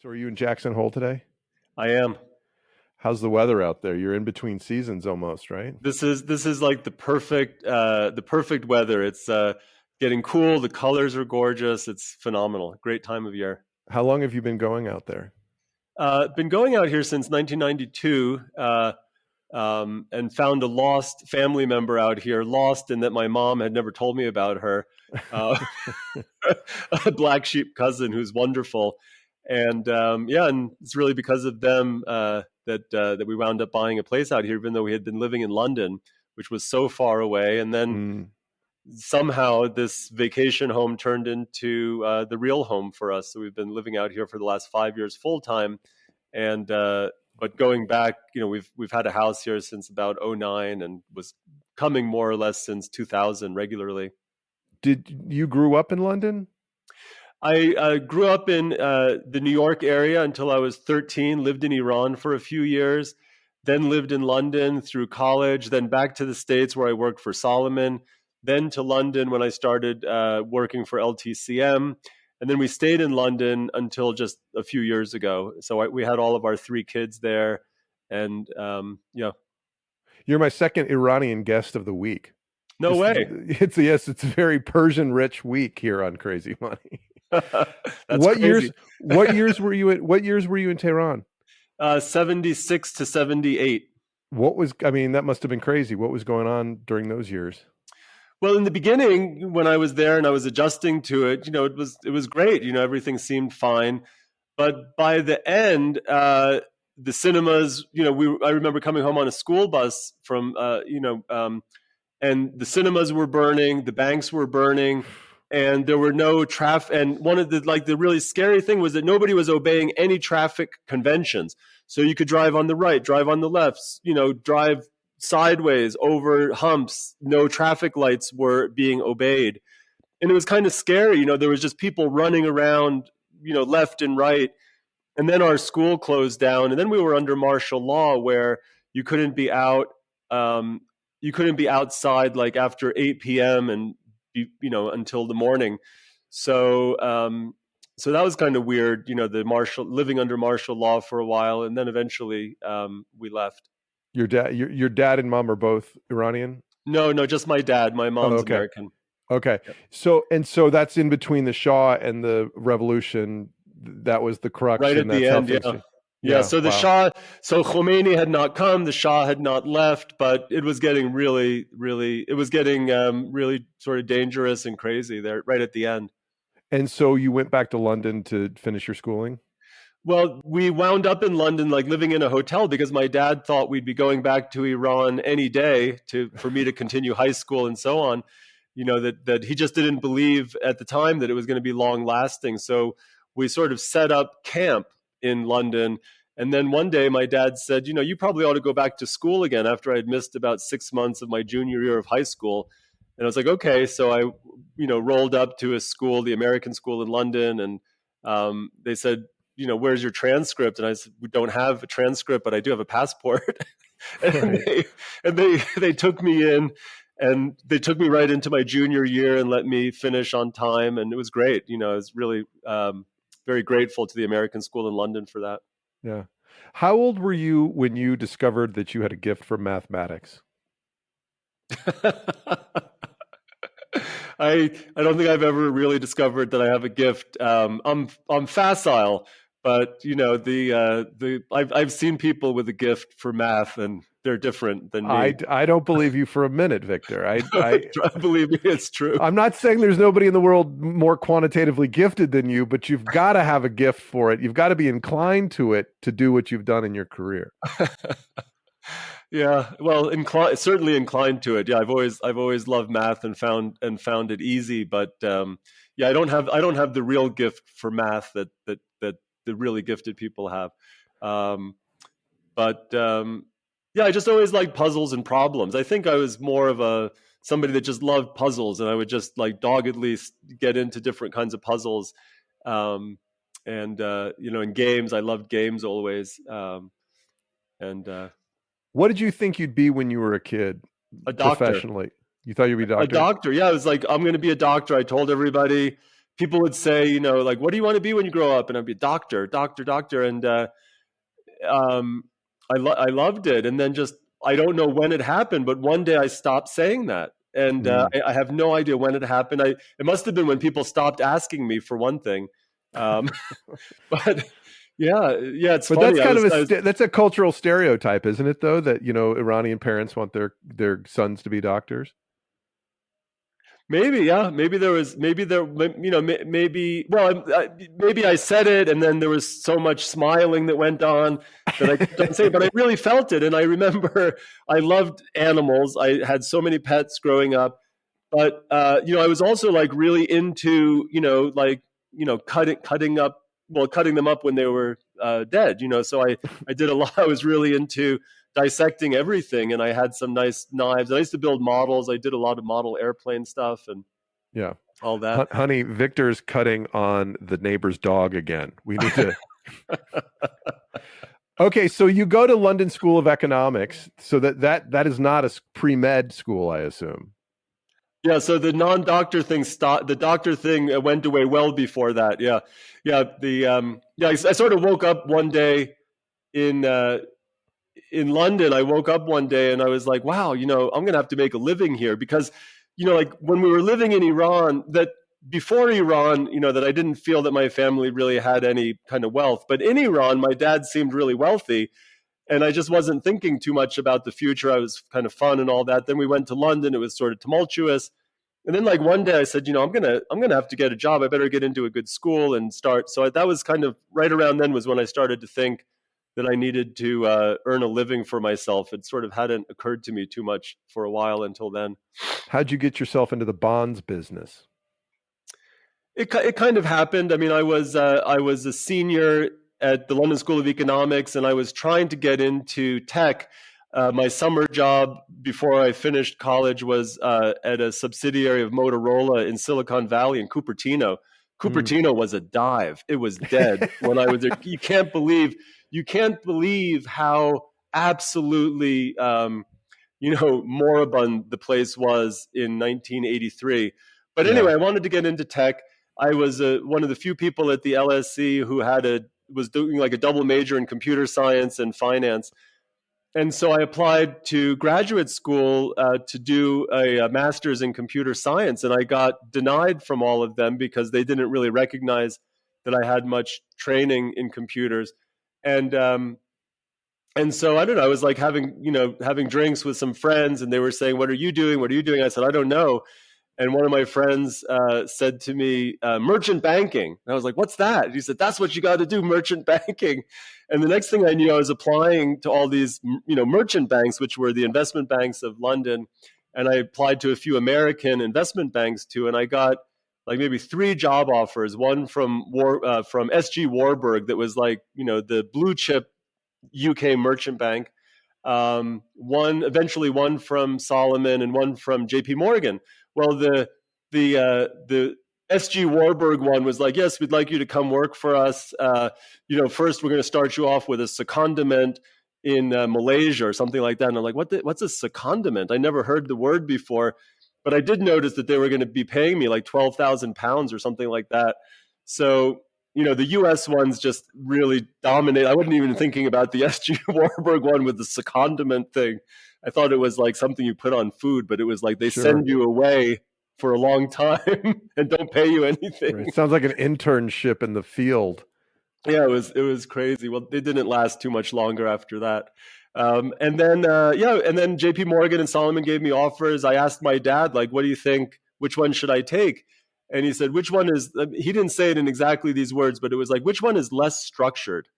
So are you in Jackson Hole today? I am. How's the weather out there? You're in between seasons almost, right? This is like the perfect weather. It's getting cool. The colors are gorgeous. It's phenomenal. Great time of year. How long have you been going out there? Been going out here since 1992, and found a lost family member out here. Lost in that my mom had never told me about her. Uh, a black sheep cousin who's wonderful, and yeah, and it's really because of them that we wound up buying a place out here, even though we had been living in London, which was so far away. And then Mm. somehow this vacation home turned into the real home for us. So we've been living out here for the last 5 years full time, and but going back, we've had a house here since about '09, and was coming more or less since 2000 regularly. Did you grew up in London? I grew up in the New York area until I was 13, lived in Iran for a few years, then lived in London through college, then back to the States where I worked for Salomon, then to London when I started working for LTCM. And then we stayed in London until just a few years ago. So we had all of our three kids there. And yeah, You're my second Iranian guest of the week. no way. It's a very Persian rich week here on Crazy Money. That's What crazy. years were you in Tehran? 76 to 78. That must have been crazy. What was going on during those years? Well, in the beginning, when I was there and I was adjusting to it, it was great. Everything seemed fine. But by the end, the cinemas, I remember coming home on a school bus from, and the cinemas were burning, the banks were burning, and there were no traffic. And one of the really scary thing was that nobody was obeying any traffic conventions. So you could drive on the right, drive on the left, drive sideways over humps. No traffic lights were being obeyed. And it was kind of scary. There was just people running around, left and right. And then our school closed down. And then we were under martial law where you couldn't be out. You couldn't be outside like after 8 p.m. and until the morning. So so that was kind of weird, living under martial law for a while, and then eventually we left. Your dad and mom are both Iranian? No, just my dad. My mom's okay. American. Okay. Yep. So that's in between the Shah and the revolution. That was the crux. Right at and the that's how end, things yeah. changed. Yeah, so the Wow. Shah, so Khomeini had not come, the Shah had not left, but it was getting really sort of dangerous and crazy there right at the end. And so you went back to London to finish your schooling? Well, we wound up in London, like living in a hotel, because my dad thought we'd be going back to Iran any day for me to continue high school and so on. That he just didn't believe at the time that it was going to be long lasting. So we sort of set up camp in London. And then one day my dad said, you probably ought to go back to school again, after I had missed about 6 months of my junior year of high school. And I was like, okay. So I, rolled up to a school, the American school in London. And they said, where's your transcript? And I said, we don't have a transcript, but I do have a passport. and they took me in, and they took me right into my junior year and let me finish on time. And it was great. I was really very grateful to the American school in London for that. Yeah. How old were you when you discovered that you had a gift for mathematics? I don't think I've ever really discovered that I have a gift. I'm facile, but I've seen people with a gift for math, and they're different than me. I don't believe you for a minute, Victor. I believe me, it's true. I'm not saying there's nobody in the world more quantitatively gifted than you, but you've got to have a gift for it. You've got to be inclined to it to do what you've done in your career. Yeah, well, certainly inclined to it. Yeah, I've always loved math and found it easy, but yeah, I don't have the real gift for math that the really gifted people have. But yeah, I just always liked puzzles and problems. I think I was more of somebody that just loved puzzles, and I would just like doggedly get into different kinds of puzzles. And in games, I loved games always. What did you think you'd be when you were a kid? A doctor. Professionally, you thought you'd be a doctor? A doctor, yeah. I was like, I'm going to be a doctor. I told everybody. people would say, like, what do you want to be when you grow up? And I'd be doctor, doctor, doctor. And um, I loved it. And then just, I don't know when it happened, but one day I stopped saying that. And Mm. I have no idea when it happened. It must have been when people stopped asking me, for one thing. Um, but yeah, it's But funny. that's kind of that's a cultural stereotype, isn't it? Though that Iranian parents want their sons to be doctors. Maybe, yeah. Maybe well, maybe I said it and then there was so much smiling that went on that I kept on saying, but I really felt it. And I remember I loved animals. I had so many pets growing up, but, I was also like really into, cutting them up when they were dead, so I did a lot. I was really into dissecting everything, and I had some nice knives. I used to build models. I did a lot of model airplane stuff and Yeah. all that. Honey, Victor's cutting on the neighbor's dog again. We need to. Okay, so you go to London School of Economics. So that is not a pre-med school, I assume. Yeah, so the non-doctor thing stopped. The doctor thing went away well before that. Yeah, yeah. I sort of woke up one day in London. I woke up one day and I was like, wow, I'm gonna have to make a living here, because, like when we were living in Iran, that before Iran, that I didn't feel that my family really had any kind of wealth, but in Iran, my dad seemed really wealthy. And I just wasn't thinking too much about the future. I was kind of fun and all that. Then we went to London. It was sort of tumultuous. And then like one day I said, I'm gonna have to get a job. I better get into a good school and start. So that was kind of right around then was when I started to think that I needed to earn a living for myself. It sort of hadn't occurred to me too much for a while until then. How'd you get yourself into the bonds business? It kind of happened. I mean, I was a senior at the London School of Economics, and I was trying to get into tech. My summer job before I finished college was at a subsidiary of Motorola in Silicon Valley in Cupertino. Cupertino was a dive. It was dead when I was there. You can't believe how absolutely moribund the place was in 1983. But anyway, I wanted to get into tech. I was one of the few people at the LSE who was doing like a double major in computer science and finance. And so I applied to graduate school to do a master's in computer science. And I got denied from all of them because they didn't really recognize that I had much training in computers. And so I don't know, I was like having drinks with some friends, and they were saying, what are you doing? What are you doing? I said, I don't know. And one of my friends said to me, merchant banking. And I was like, what's that? And he said, that's what you got to do, merchant banking. And the next thing I knew, I was applying to all these, merchant banks, which were the investment banks of London. And I applied to a few American investment banks too. And I got like maybe 3 job offers, one from SG Warburg, that was like, the blue chip UK merchant bank. One from Salomon, and one from JP Morgan. Well, the SG Warburg one was like, yes, we'd like you to come work for us. First we're going to start you off with a secondment in Malaysia or something like that. And I'm like, what's a secondment? I never heard the word before, but I did notice that they were going to be paying me like £12,000 or something like that. So, the US ones just really dominate. I wasn't even thinking about the SG Warburg one with the secondment thing. I thought it was like something you put on food, but it was like they send you away for a long time and don't pay you anything. Right. Sounds like an internship in the field. Yeah, it was crazy. Well, they didn't last too much longer after that. And then JP Morgan and Salomon gave me offers. I asked my dad, like, what do you think? Which one should I take? And he said, which one is, he didn't say it in exactly these words, but it was like, which one is less structured?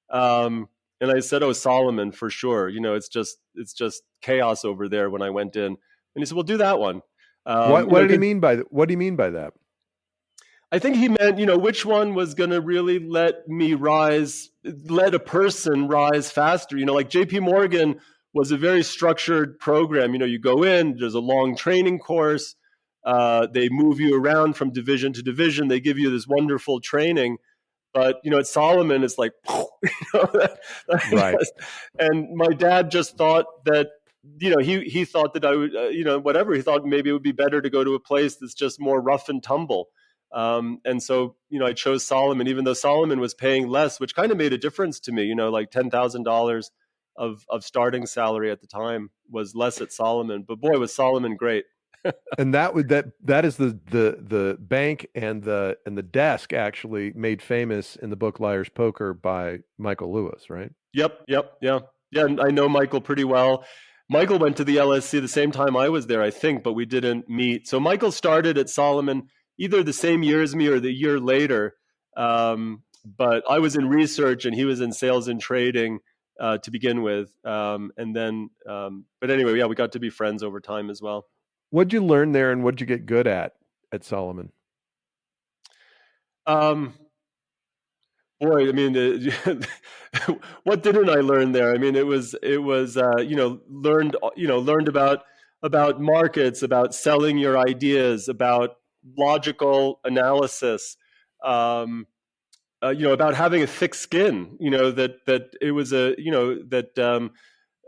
And I said, oh, Salomon, for sure. It's just chaos over there when I went in. And he said, well, do that one. What did he mean by that? What do you mean by that? I think he meant, which one was going to really let a person rise faster. Like JP Morgan was a very structured program. You go in, there's a long training course. They move you around from division to division. They give you this wonderful training. But, at Salomon, it's like, right. And my dad just thought that, he thought that I would, whatever. He thought maybe it would be better to go to a place that's just more rough and tumble. And so, I chose Salomon, even though Salomon was paying less, which kind of made a difference to me. Like $10,000 of starting salary at the time was less at Salomon. But boy, was Salomon great. And that is the bank and the desk actually made famous in the book Liar's Poker by Michael Lewis, right? Yep, yeah. And I know Michael pretty well. Michael went to the LSC the same time I was there, I think, but we didn't meet. So Michael started at Salomon either the same year as me or the year later. But I was in research and he was in sales and trading to begin with. And then, but anyway, yeah, we got to be friends over time as well. What'd you learn there, and what'd you get good at Salomon? Boy, I mean, what didn't I learn there? I mean, it was learned about markets, about selling your ideas, about logical analysis, about having a thick skin. That it was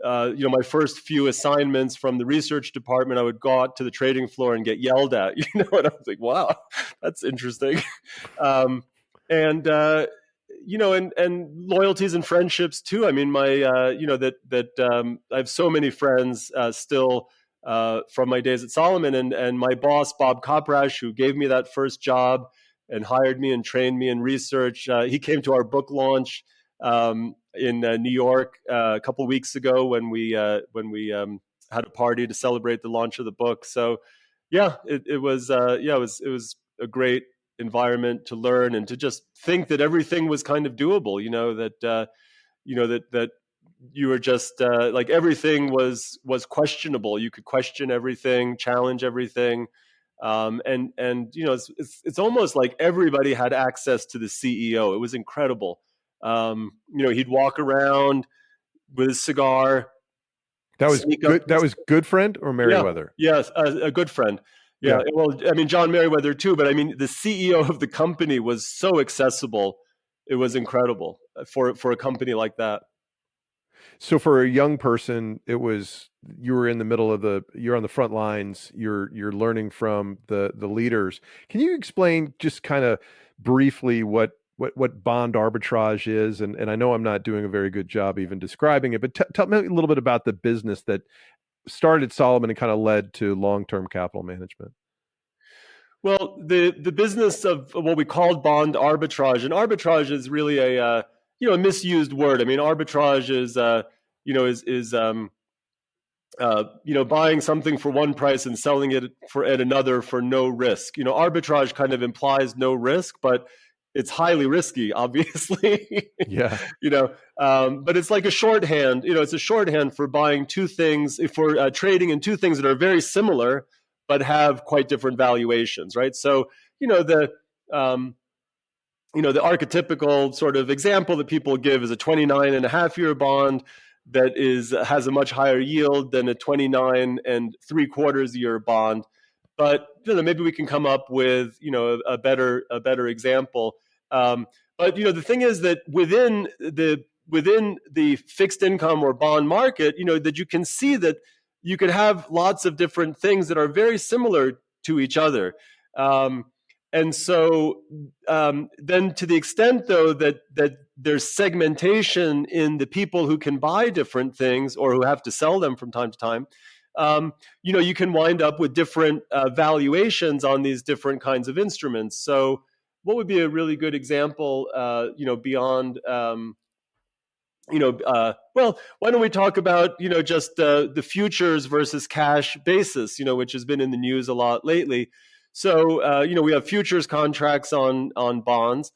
my first few assignments from the research department, I would go out to the trading floor and get yelled at, and I was like, wow, that's interesting. And loyalties and friendships too. I mean, my, I have so many friends still from my days at Salomon, and my boss, Bob Koprash, who gave me that first job and hired me and trained me in research. He came to our book launch in New York a couple of weeks ago when we had a party to celebrate the launch of the book. So yeah, it was a great environment to learn and to just think that everything was kind of doable. That you were just like everything was questionable. You could question everything, challenge everything. It's almost like everybody had access to the CEO. It was incredible. He'd walk around with his cigar. That was good. That was Goodfriend or Merriweather? Yeah, yes, a good friend. Yeah. Well, I mean, John Merriweather too, but I mean, the CEO of the company was so accessible. It was incredible for a company like that. So for a young person, you were in the middle of you're on the front lines. You're learning from the leaders. Can you explain just kind of briefly what bond arbitrage is? And I know I'm not doing a very good job even describing it, but tell me a little bit about the business that started Salomon and kind of led to long-term capital management. Well, the business of what we called bond arbitrage, and arbitrage is really a misused word. I mean, arbitrage is buying something for one price and selling it at another for no risk. Arbitrage kind of implies no risk, but it's highly risky, obviously. Yeah. But it's like a shorthand. It's a shorthand for buying two things, for trading in two things that are very similar but have quite different valuations, right? So, the archetypical sort of example that people give is a 29.5-year bond that has a much higher yield than a 29.75-year bond. But maybe we can come up with a better example. But the thing is that within the fixed income or bond market, that you can see that you could have lots of different things that are very similar to each other. And so then to the extent, though, that there's segmentation in the people who can buy different things or who have to sell them from time to time, you can wind up with different valuations on these different kinds of instruments. So what would be a really good example, beyond... well, why don't we talk about, just the futures versus cash basis, which has been in the news a lot lately. So, we have futures contracts on bonds,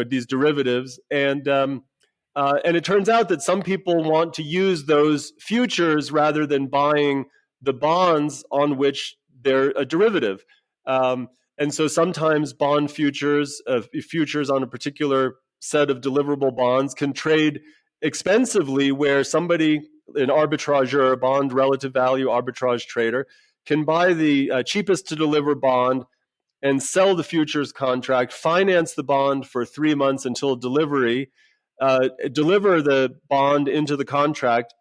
these derivatives, and it turns out that some people want to use those futures rather than buying the bonds on which they're a derivative. And so sometimes bond futures on a particular set of deliverable bonds can trade expensively, where somebody, an arbitrager, a bond relative value arbitrage trader, can buy the cheapest to deliver bond and sell the futures contract, finance the bond for 3 months until delivery, deliver the bond into the contract,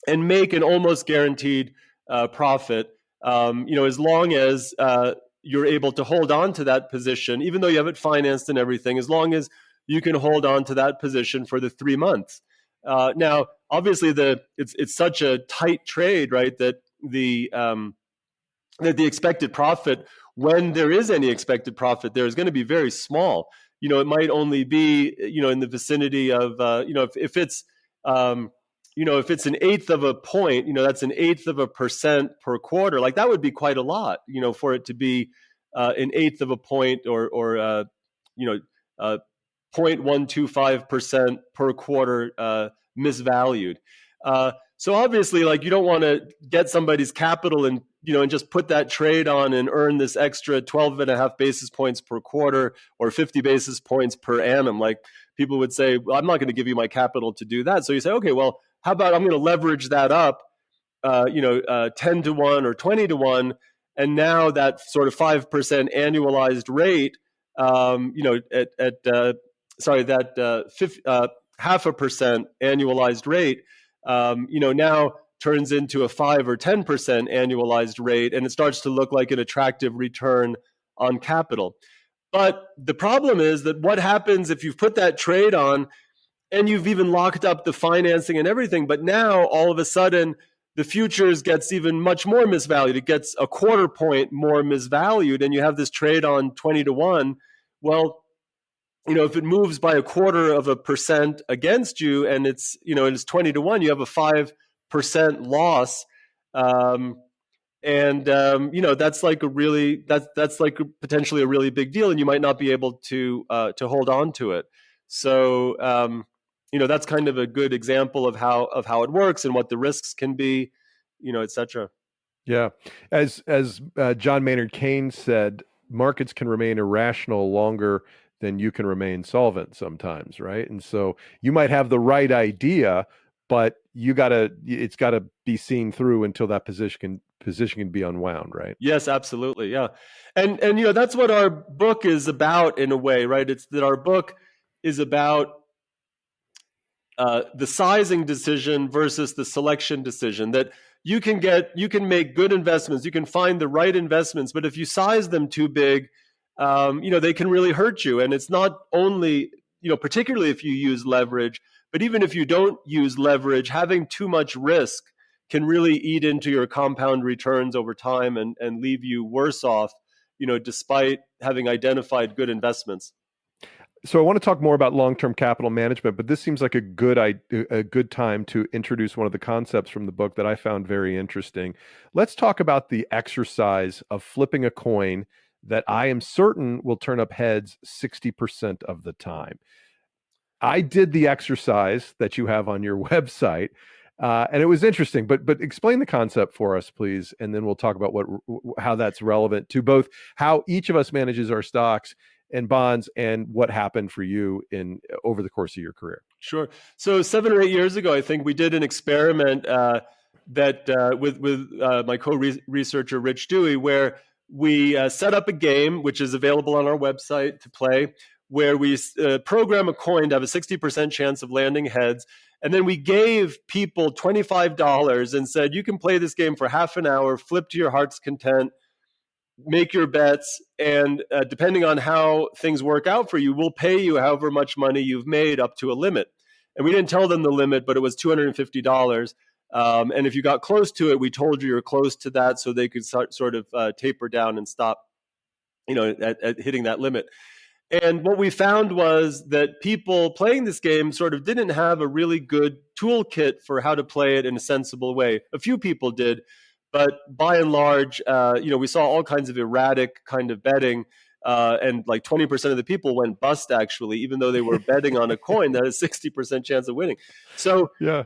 and make an almost guaranteed profit. As long as you're able to hold on to that position, even though you have it financed and everything, as long as you can hold on to that position for the 3 months. Now, obviously, it's such a tight trade, right? That the expected profit, when there is any expected profit, there is going to be very small. It might only be in the vicinity of if it's if it's an eighth of a point, that's an eighth of a percent per quarter. Like that would be quite a lot, for it to be an eighth of a point or 0.125% per quarter misvalued. So obviously, like, you don't want to get somebody's capital and just put that trade on and earn this extra 12.5 basis points per quarter or 50 basis points per annum. Like, people would say, well, I'm not going to give you my capital to do that. So you say, okay, well, how about I'm going to leverage that up, 10 to 1 or 20 to 1. And now that sort of 5% annualized rate, half a percent annualized rate, now turns into a 5 or 10% annualized rate, and it starts to look like an attractive return on capital. But the problem is that what happens if you've put that trade on and you've even locked up the financing and everything, but now all of a sudden the futures gets even much more misvalued. It gets a quarter point more misvalued, and you have this trade on 20 to 1. Well, if it moves by a quarter of a percent against you and it's 20 to 1, you have a 5% loss. That's like that's like potentially a really big deal, and you might not be able to hold on to it. So, that's kind of a good example of how it works and what the risks can be, et cetera. Yeah. As John Maynard Keynes said, markets can remain irrational longer than you can remain solvent sometimes, right? And so you might have the right idea, but it's gotta be seen through until that position can be unwound, right? Yes, absolutely. Yeah. And that's what our book is about in a way, right? It's that our book is about the sizing decision versus the selection decision, that you can make good investments, you can find the right investments, but if you size them too big, they can really hurt you. And it's not only, particularly if you use leverage, but even if you don't use leverage, having too much risk can really eat into your compound returns over time and leave you worse off, despite having identified good investments. So I want to talk more about long-term capital management, but this seems like a good time to introduce one of the concepts from the book that I found very interesting. Let's talk about the exercise of flipping a coin that I am certain will turn up heads 60% of the time. I did the exercise that you have on your website, and it was interesting. But explain the concept for us, please, and then we'll talk about how that's relevant to both how each of us manages our stocks and bonds and what happened for you over the course of your career. Sure. So 7 or 8 years ago, I think we did an experiment with my co-researcher Rich Dewey, where we set up a game which is available on our website to play, where we program a coin to have a 60% chance of landing heads. And then we gave people $25 and said, you can play this game for half an hour, flip to your heart's content, make your bets, and depending on how things work out for you, we'll pay you however much money you've made up to a limit. And we didn't tell them the limit, but it was $250. And if you got close to it, we told you were close to that so they could sort of taper down and stop, at hitting that limit. And what we found was that people playing this game sort of didn't have a really good toolkit for how to play it in a sensible way. A few people did, but by and large, we saw all kinds of erratic kind of betting, and like 20% of the people went bust, actually, even though they were betting on a coin that has 60% chance of winning. So, yeah.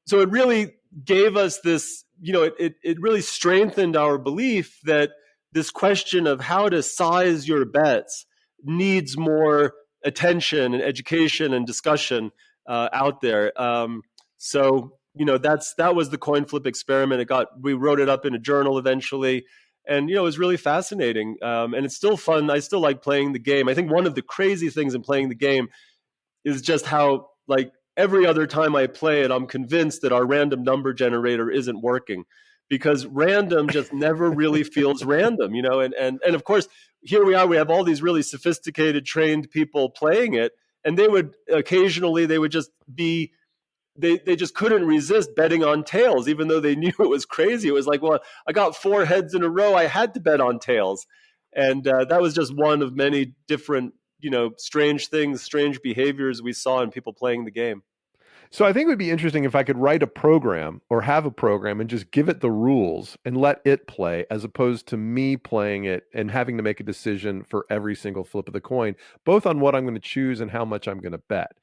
So it really gave us this, it really strengthened our belief that this question of how to size your bets needs more attention and education and discussion out there. So that was the coin flip experiment. We wrote it up in a journal eventually, and it was really fascinating. And it's still fun. I still like playing the game. I think one of the crazy things in playing the game is just how, like, every other time I play it, I'm convinced that our random number generator isn't working, because random just never really feels random, and of course, here we are, we have all these really sophisticated, trained people playing it, and they would occasionally, they would just be, they just couldn't resist betting on tails, even though they knew it was crazy. It was like, well, I got 4 heads in a row, I had to bet on tails. And that was just one of many different, strange things, strange behaviors we saw in people playing the game. So I think it would be interesting if I could write a program or have a program and just give it the rules and let it play, as opposed to me playing it and having to make a decision for every single flip of the coin, both on what I'm going to choose and how much I'm going to bet.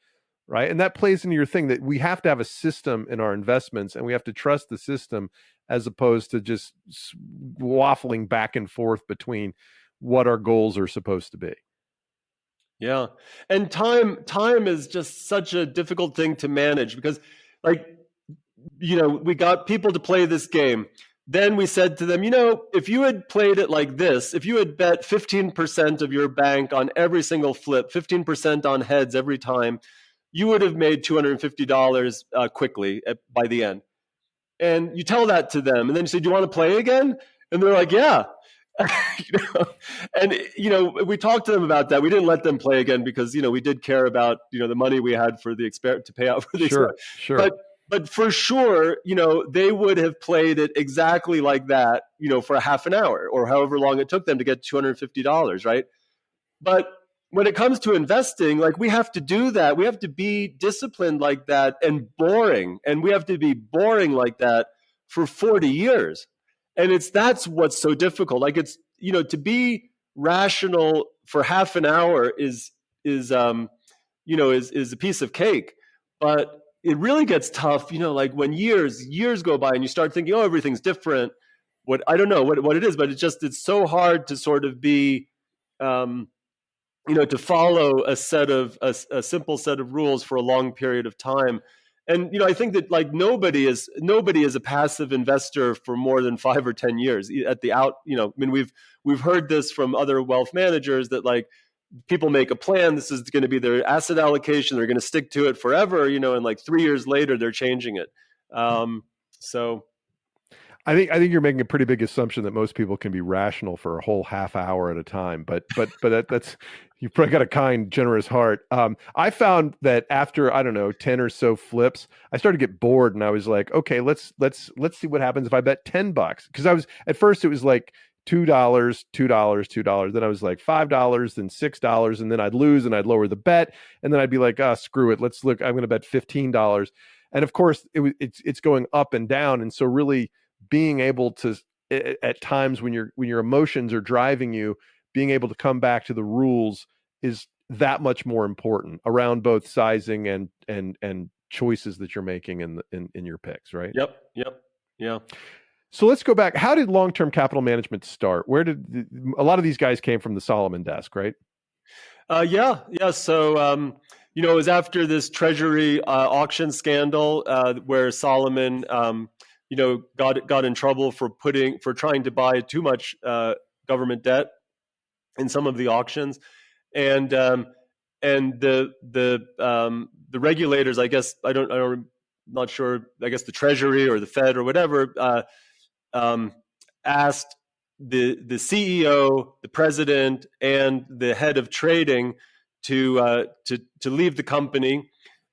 Right. And that plays into your thing that we have to have a system in our investments, and we have to trust the system, as opposed to just waffling back and forth between what our goals are supposed to be. Yeah. And time is just such a difficult thing to manage because, like, we got people to play this game. Then we said to them, if you had played it like this, if you had bet 15% of your bank on every single flip, 15% on heads every time, you would have made $250 quickly by the end. And you tell that to them, and then you say, do you want to play again? And they're like, yeah. And we talked to them about that. We didn't let them play again because we did care about the money we had for the experiment to pay out for the experiment. Sure. But for sure, they would have played it exactly like that, for a half an hour or however long it took them to get $250, right? But when it comes to investing, like, we have to do that. We have to be disciplined like that and boring. And we have to be boring like that for 40 years. And that's what's so difficult. Like, it's, to be rational for half an hour is a piece of cake. But it really gets tough, like when years go by and you start thinking, oh, everything's different. I don't know what it is, but it's so hard to sort of be, to follow a simple set of rules for a long period of time. And I think that, like, nobody is a passive investor for more than 5 or 10 years at the out. I mean, we've heard this from other wealth managers that, like, people make a plan. This is going to be their asset allocation. They're going to stick to it forever. And like 3 years later, they're changing it. So. I think you're making a pretty big assumption that most people can be rational for a whole half hour at a time, but that's, you've probably got a kind, generous heart. I found that after, I don't know, 10 or so flips, I started to get bored, and I was like, okay, let's see what happens if I bet $10. Because at first it was like $2, $2. Then I was like $5, then $6, and then I'd lose and I'd lower the bet, and then I'd be like, screw it, let's look, I'm going to bet $15. And of course it's going up and down, and so really being able to, at times when your emotions are driving you, being able to come back to the rules is that much more important around both sizing and choices that you're making in your picks, right? Yep. Yeah. So let's go back. How did long-term capital management start? Where did a lot of these guys came from? The Salomon desk, right? Yeah. So it was after this Treasury auction scandal where Salomon got in trouble for trying to buy too much government debt in some of the auctions, and the regulators, I guess, not sure, I guess the Treasury or the Fed or whatever, asked the CEO, the president, and the head of trading to leave the company.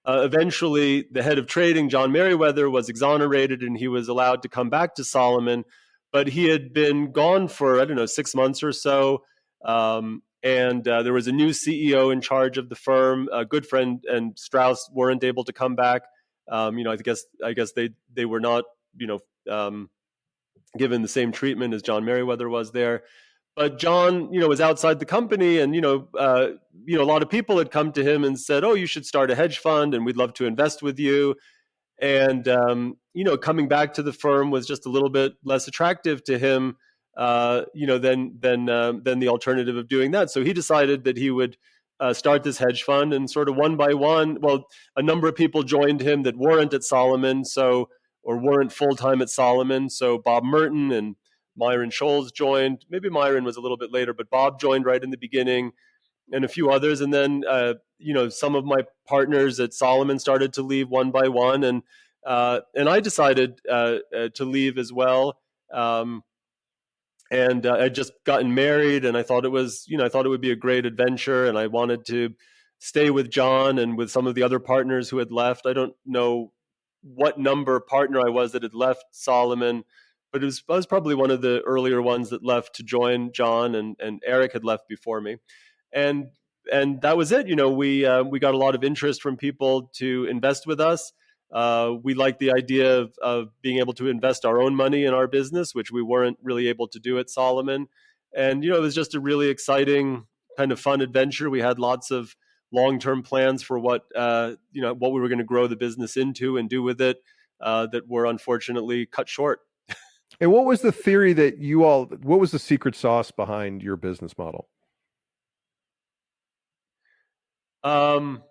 Eventually, the head of trading, John Merriweather, was exonerated and he was allowed to come back to Salomon, but he had been gone for, 6 months or so. And there was a new CEO in charge of the firm. Goodfriend and Strauss weren't able to come back. I guess they were not, given the same treatment as John Merriweather was there. But John, was outside the company, and a lot of people had come to him and said, "Oh, you should start a hedge fund, and we'd love to invest with you." And coming back to the firm was just a little bit less attractive to him, than the alternative of doing that. So he decided that he would start this hedge fund, and sort of one by one, a number of people joined him that weren't at Salomon, or weren't full time at Salomon. So Bob Merton and Myron Scholes joined. Maybe Myron was a little bit later, but Bob joined right in the beginning, and a few others. And then, some of my partners at Salomon started to leave one by one, and I decided to leave as well. Um, and I'd just gotten married, and I thought it was, I thought it would be a great adventure, and I wanted to stay with John and with some of the other partners who had left. I don't know what number partner I was that had left Salomon, but I was probably one of the earlier ones that left to join John, and Eric had left before me, and that was it. We got a lot of interest from people to invest with us. We liked the idea of being able to invest our own money in our business, which we weren't really able to do at Salomon. And, it was just a really exciting kind of fun adventure. We had lots of long-term plans for what we were going to grow the business into and do with it, that were unfortunately cut short. And what was the what was the secret sauce behind your business model? Um,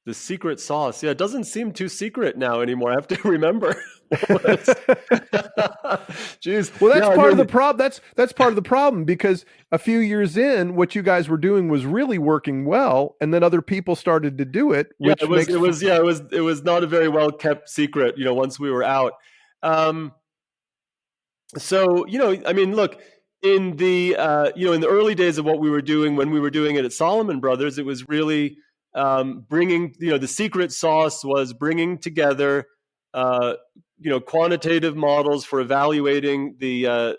the secret sauce. Yeah, it doesn't seem too secret now anymore. I have to remember. Jeez. Well, that's Yeah, part of the problem. That's part of the problem, because a few years in, what you guys were doing was really working well, and then other people started to do it, yeah, which makes it was not a very well kept secret, once we were out. Um, so, I mean, look, in the in the early days of what we were doing, when we were doing it at Salomon Brothers, it was really bringing, the secret sauce was bringing together uh, quantitative models for evaluating the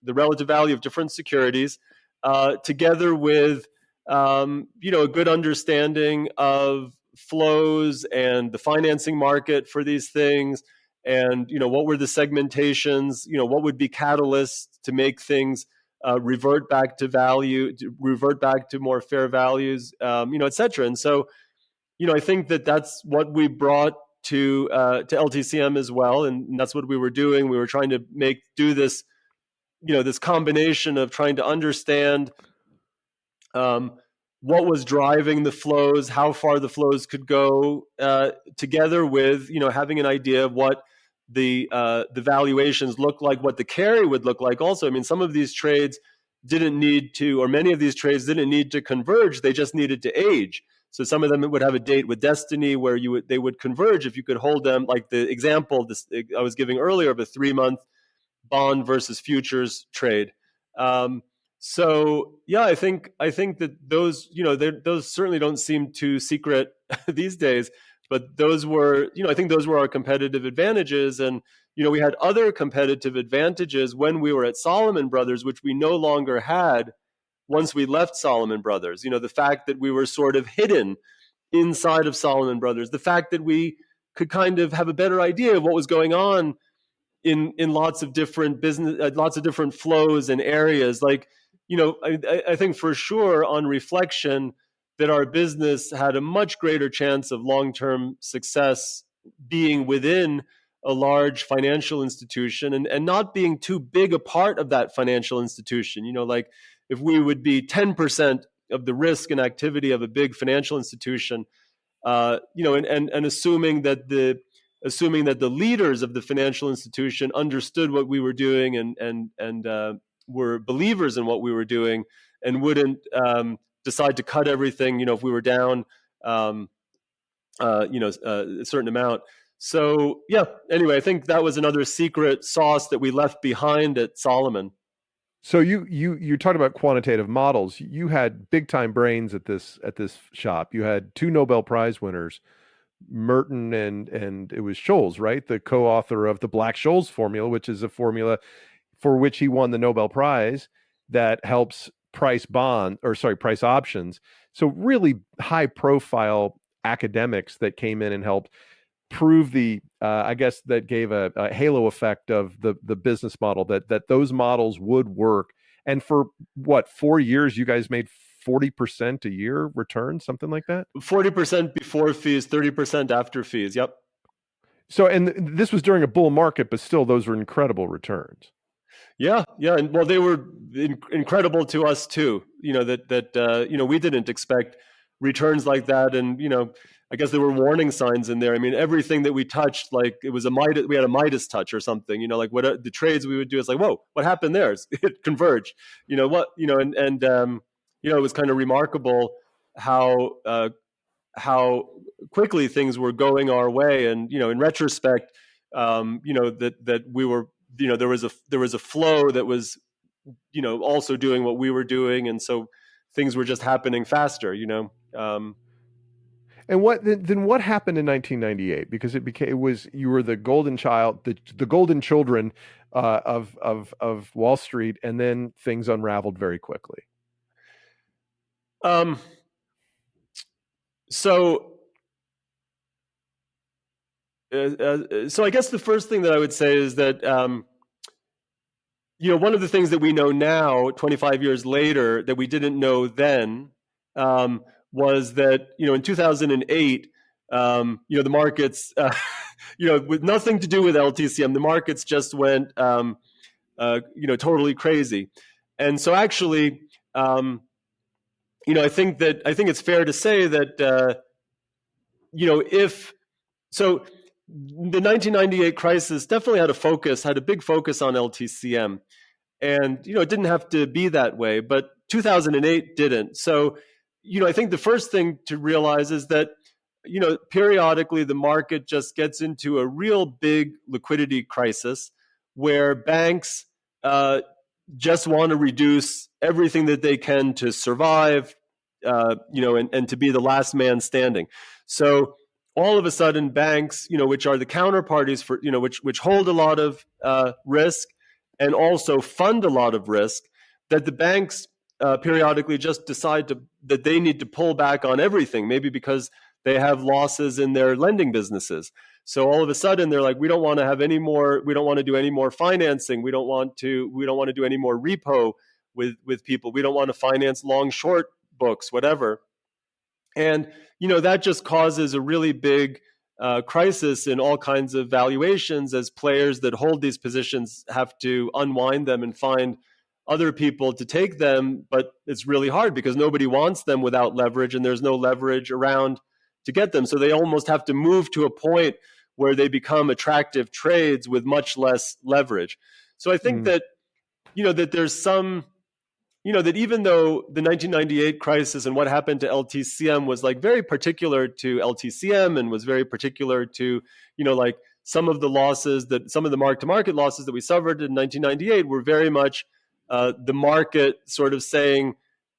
relative value of different securities, together with a good understanding of flows and the financing market for these things, and what were the segmentations, what would be catalysts to make things revert back to value, to revert back to more fair values, et cetera. And so, I think that that's what we brought to LTCM as well, and that's what we were doing. We were trying to do this, this combination of trying to understand um, what was driving the flows, how far the flows could go, together with having an idea of what the valuations look like, what the carry would look like. Also, I mean, some of these trades didn't need to, or many of these trades didn't need to converge; they just needed to age. So some of them would have a date with destiny where they would converge if you could hold them. Like the example I was giving earlier of a 3-month bond versus futures trade. Um, so yeah, I think that those, those certainly don't seem too secret these days, but those were, I think those were our competitive advantages. And we had other competitive advantages when we were at Salomon Brothers, which we no longer had once we left Salomon Brothers. The fact that we were sort of hidden inside of Salomon Brothers, the fact that we could kind of have a better idea of what was going on in lots of different business, lots of different flows and areas. Like, I think for sure on reflection that our business had a much greater chance of long-term success being within a large financial institution, and not being too big a part of that financial institution. Like if we would be 10% of the risk and activity of a big financial institution, and assuming that the leaders of the financial institution understood what we were doing, and were believers in what we were doing, and wouldn't decide to cut everything, if we were down, a certain amount. So yeah. Anyway, I think that was another secret sauce that we left behind at Salomon. So you talked about quantitative models. You had big time brains at this shop. You had 2 Nobel Prize winners, Merton and it was Scholes, right? The co-author of the Black-Scholes formula, which is a formula for which he won the Nobel Prize that helps price price options. So really high profile academics that came in and helped prove I guess that gave a halo effect of the business model, that those models would work. And for what, 4 years, you guys made 40% a year return, something like that? 40% before fees, 30% after fees. Yep. So, and this was during a bull market, but still, those were incredible returns. Yeah, yeah, and well, they were incredible to us too. We didn't expect returns like that, and I guess there were warning signs in there. I mean, everything that we touched, like it was we had a Midas touch or something. Like what the trades we would do, it's like, whoa, what happened there? It converged. It was kind of remarkable how quickly things were going our way, and in retrospect, that we were there was a flow that was also doing what we were doing, and so things were just happening faster. And what happened in 1998? Because you were the golden child, the golden children of Wall Street, and then things unraveled very quickly. So I guess the first thing that I would say is that one of the things that we know now, 25 years later, that we didn't know then, was that in 2008, the markets, with nothing to do with LTCM, the markets just went totally crazy. And so actually, I think it's fair to say that the 1998 crisis definitely had a big focus on LTCM. And, it didn't have to be that way, but 2008 didn't. So, I think the first thing to realize is that, periodically the market just gets into a real big liquidity crisis where banks just want to reduce everything that they can to survive, and to be the last man standing. So all of a sudden banks, which are the counterparties for, which hold a lot of risk and also fund a lot of risk, that the banks periodically just decide that they need to pull back on everything, maybe because they have losses in their lending businesses. So all of a sudden they're like, we don't want to do any more financing. We don't want to do any more repo with people. We don't want to finance long short books, whatever. And, that just causes a really big crisis in all kinds of valuations, as players that hold these positions have to unwind them and find other people to take them. But it's really hard because nobody wants them without leverage, and there's no leverage around to get them. So they almost have to move to a point where they become attractive trades with much less leverage. So I think that, that there's some, that even though the 1998 crisis and what happened to LTCM was like very particular to LTCM and was very particular to, like some of the mark-to-market losses that we suffered in 1998 were very much the market sort of saying,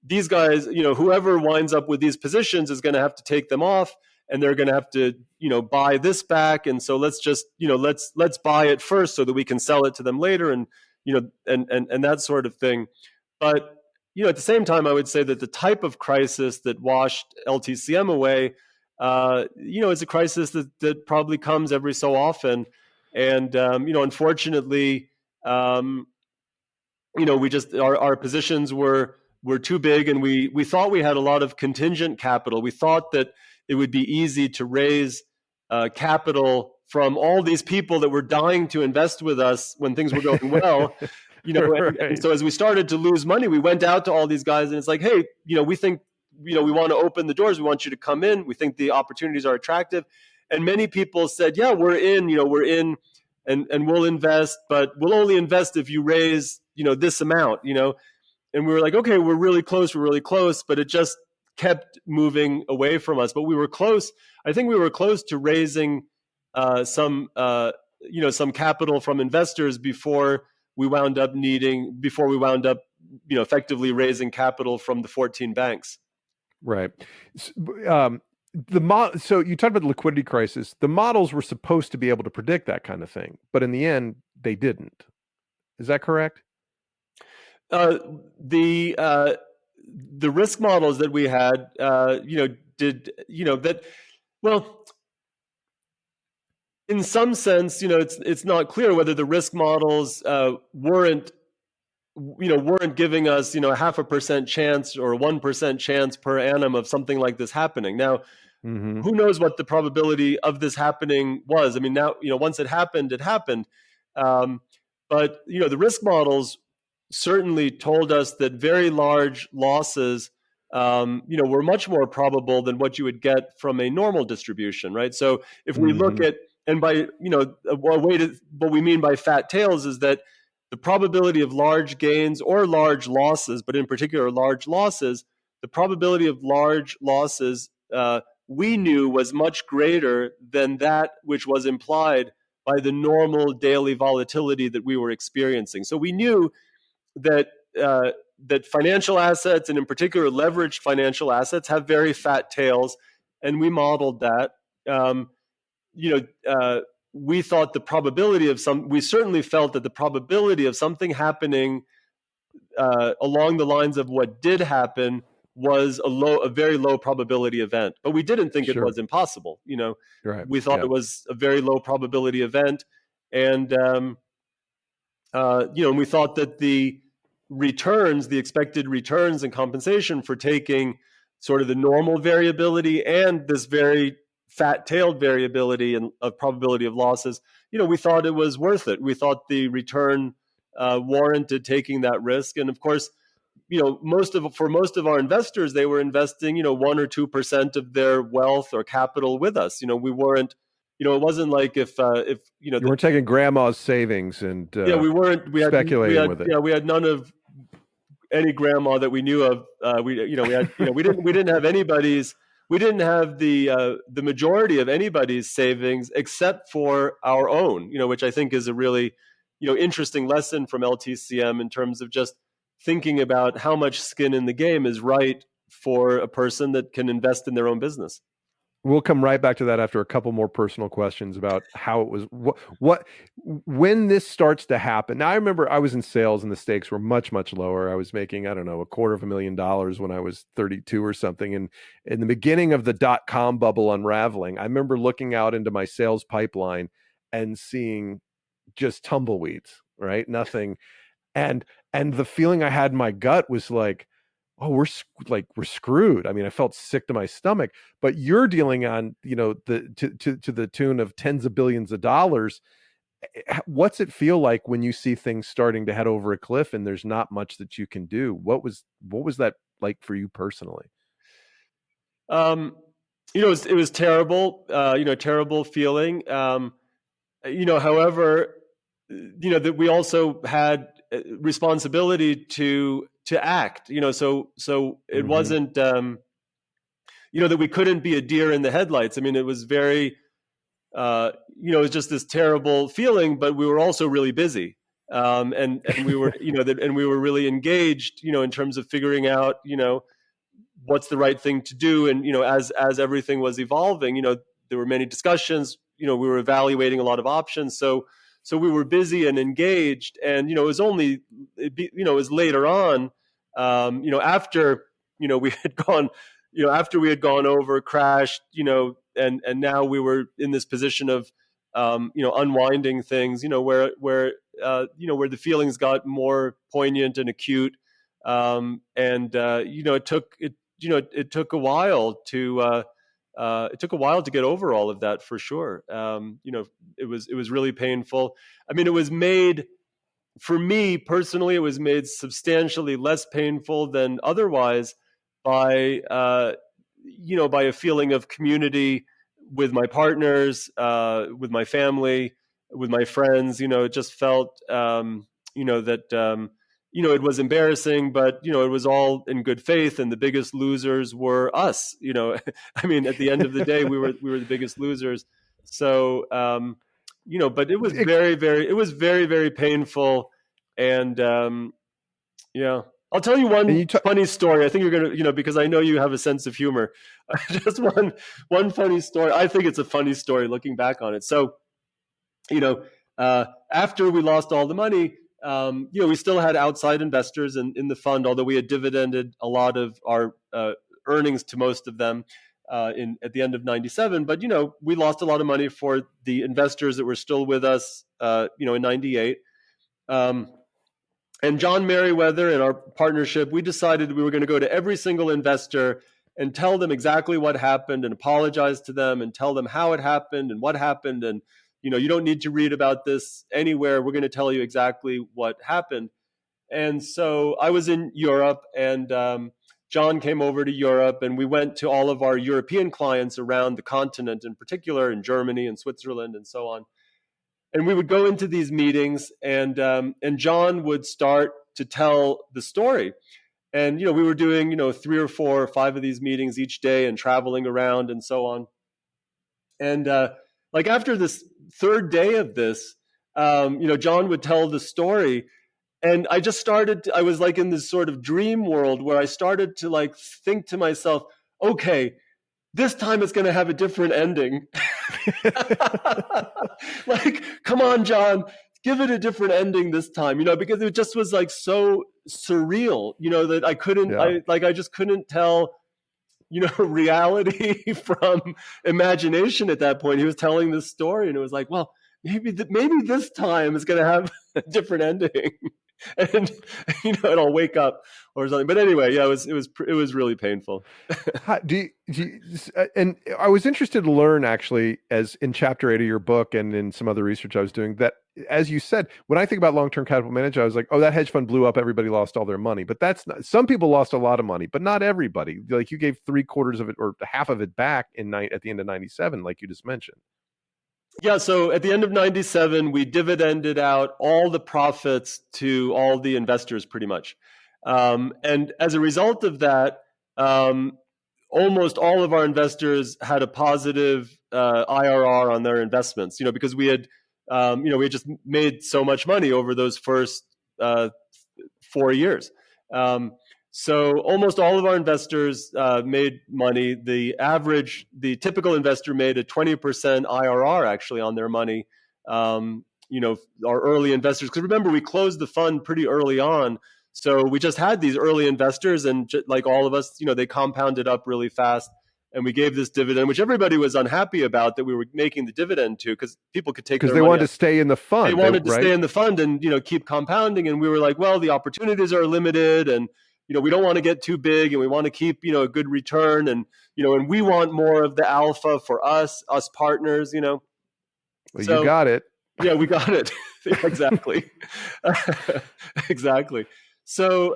these guys, whoever winds up with these positions is going to have to take them off, and they're going to have to, buy this back. And so let's just, let's buy it first so that we can sell it to them later, and, and that sort of thing. But, at the same time, I would say that the type of crisis that washed LTCM away, it's a crisis that probably comes every so often. And, unfortunately, we just, our positions were too big, and we thought we had a lot of contingent capital. We thought that it would be easy to raise capital from all these people that were dying to invest with us when things were going well. Right. And so as we started to lose money, we went out to all these guys, and it's like, hey, we think, we want to open the doors. We want you to come in. We think the opportunities are attractive. And many people said, yeah, we're in, and we'll invest, but we'll only invest if you raise, this amount, and we were like, okay, we're really close, but it just kept moving away from us. But we were close. I think we were close to raising some capital from investors before we wound up effectively raising capital from the 14 banks. Right. So you talked about the liquidity crisis. The models were supposed to be able to predict that kind of thing, but in the end, they didn't. Is that correct? The risk models that we had, in some sense, it's not clear whether the risk models weren't giving us, a 0.5% chance or a 1% chance per annum of something like this happening. Now, who knows what the probability of this happening was? I mean, now, once it happened, it happened. But, the risk models certainly told us that very large losses, were much more probable than what you would get from a normal distribution, right? So if we look at, and by, what we mean by fat tails is that the probability of large gains or large losses, but in particular large losses, the probability of large losses we knew was much greater than that which was implied by the normal daily volatility that we were experiencing. So we knew that that financial assets, and in particular leveraged financial assets, have very fat tails, and we modeled that. Um, we thought the probability of we certainly felt that the probability of something happening along the lines of what did happen was a very low probability event, but we didn't think it Sure. was impossible. Right. We thought Yeah. it was a very low probability event, and and we thought that the expected returns and compensation for taking sort of the normal variability and this very fat-tailed variability and of probability of losses, we thought it was worth it. We thought the return warranted taking that risk, and of course, for most of our investors, they were investing, 1 or 2% of their wealth or capital with us. We weren't, it wasn't like if You weren't taking grandma's savings and yeah, we weren't. speculating with it. Yeah, we had none of any grandma that we knew of. We didn't have anybody's. We didn't have the majority of anybody's savings except for our own. Which I think is a really interesting lesson from LTCM in terms of just thinking about how much skin in the game is right for a person that can invest in their own business. We'll come right back to that after a couple more personal questions about how it was, when this starts to happen. Now, I remember I was in sales and the stakes were much, much lower. I was making, I don't know, $250,000 when I was 32 or something. And in the beginning of the dot-com bubble unraveling, I remember looking out into my sales pipeline and seeing just tumbleweeds, right? Nothing. And the feeling I had in my gut was like, oh, we're screwed. I mean, I felt sick to my stomach. But you're dealing on, to the tune of tens of billions of dollars. What's it feel like when you see things starting to head over a cliff and there's not much that you can do? What was that like for you personally? It was terrible. Terrible feeling. However, that we also had responsibility to act. So it wasn't that we couldn't be a deer in the headlights. I mean, it was very it was just this terrible feeling, but we were also really busy. And we were and we were really engaged, in terms of figuring out, what's the right thing to do. And as everything was evolving, there were many discussions. We were evaluating a lot of options. So we were busy and engaged. And it was later on, after we had gone, after we had gone over, crashed, and now we were in this position of unwinding things, where the feelings got more poignant and acute. It took a while to get over all of that, for sure. It was really painful. I mean, it was made, for me personally, it was made substantially less painful than otherwise by by a feeling of community with my partners, with my family, with my friends. It just felt that it was embarrassing, but it was all in good faith, and the biggest losers were us. I mean, at the end of the day, we were the biggest losers. So but it was very, very painful, and yeah. I'll tell you one funny story. I think you're gonna, because I know you have a sense of humor. Just one funny story. I think it's a funny story looking back on it. So, after we lost all the money, we still had outside investors in the fund, although we had dividended a lot of our earnings to most of them at the end of '97. But we lost a lot of money for the investors that were still with us, in '98. And John Merriweather and our partnership, we decided we were going to go to every single investor and tell them exactly what happened and apologize to them and tell them how it happened and what happened. And, you don't need to read about this anywhere. We're going to tell you exactly what happened. And so I was in Europe, and John came over to Europe, and we went to all of our European clients around the continent, in particular in Germany and Switzerland and so on. And we would go into these meetings, and John would start to tell the story. And we were doing 3 or 4 or 5 of these meetings each day, and traveling around and so on. And like after this third day of this, John would tell the story, and I was like in this sort of dream world where I started to like think to myself, okay, this time it's going to have a different ending. Like, come on, John, give it a different ending this time, because it just was like so surreal, that I just couldn't tell, reality from imagination at that point. He was telling this story and it was like, well, maybe this time is going to have a different ending. And and I'll wake up or something. But anyway, yeah, it was really painful. And I was interested to learn, actually, as in chapter 8 of your book and in some other research I was doing, that, as you said, when I think about long-term capital management, I was like, oh, that hedge fund blew up, everybody lost all their money. But that's not, some people lost a lot of money, but not everybody. Like, you gave 3/4 of it or half of it back at the end of 97, like you just mentioned. Yeah, so at the end of 97, we dividended out all the profits to all the investors pretty much. And as a result of that, almost all of our investors had a positive IRR on their investments, because we had just made so much money over those first 4 years. So almost all of our investors made money. The typical investor made a 20% IRR actually on their money. Our early investors, because remember, we closed the fund pretty early on. So we just had these early investors, and like all of us, they compounded up really fast. And we gave this dividend, which everybody was unhappy about that we were making the dividend to, because people could take their money. Because they wanted to stay in the fund. They wanted to stay in the fund and keep compounding. And we were like, well, the opportunities are limited, and we don't want to get too big, and we want to keep a good return, and and we want more of the alpha for us partners. Well, so, you got it. Yeah, we got it. Exactly. Exactly. So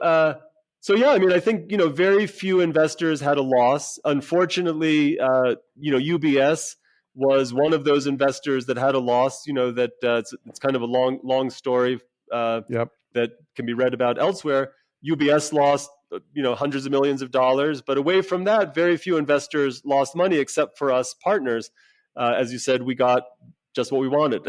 yeah, I mean, I think very few investors had a loss. Unfortunately, UBS was one of those investors that had a loss. That it's kind of a long story that can be read about elsewhere. UBS lost, hundreds of millions of dollars, but away from that, very few investors lost money except for us partners. As you said, we got just what we wanted,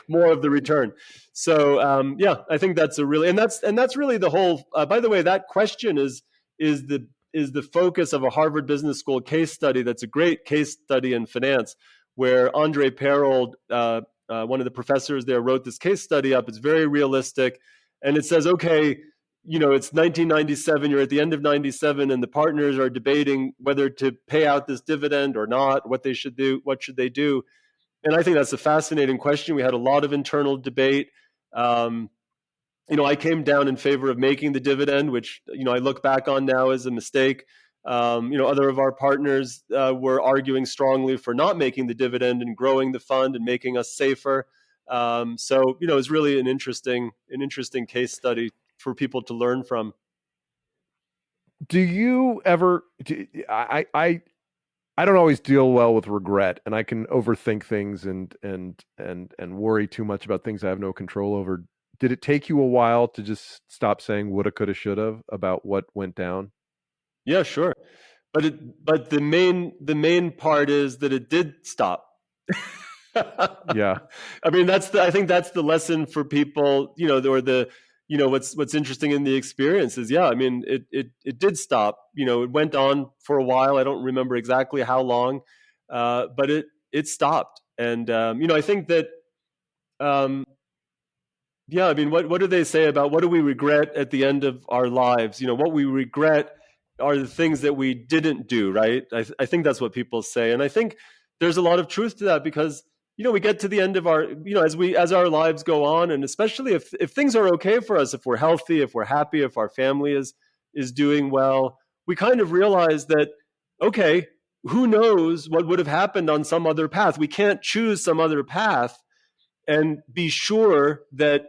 more of the return. So yeah, I think that's that's really the whole. By the way, that question is the focus of a Harvard Business School case study. That's a great case study in finance, where Andre Perold, one of the professors there, wrote this case study up. It's very realistic. And it says, okay, it's 1997, you're at the end of 97, and the partners are debating whether to pay out this dividend or not, what they should do, what should they do. And I think that's a fascinating question. We had a lot of internal debate. I came down in favor of making the dividend, which, I look back on now as a mistake. Other of our partners were arguing strongly for not making the dividend and growing the fund and making us safer. So it's really an interesting case study for people to learn from. Do you ever? I don't always deal well with regret, and I can overthink things and worry too much about things I have no control over. Did it take you a while to just stop saying woulda, coulda, shoulda about what went down? Yeah, sure, but the main part is that it did stop. Yeah, I mean, I think that's the lesson for people, or what's interesting in the experience is, yeah, I mean, it did stop, it went on for a while. I don't remember exactly how long, but it stopped. And, I think that, yeah, I mean, what do they say about what do we regret at the end of our lives? What we regret are the things that we didn't do, right? I think that's what people say. And I think there's a lot of truth to that, because we get to the end of our, as our lives go on, and especially if things are okay for us, if we're healthy, if we're happy, if our family is doing well, we kind of realize that, okay, who knows what would have happened on some other path? We can't choose some other path and be sure that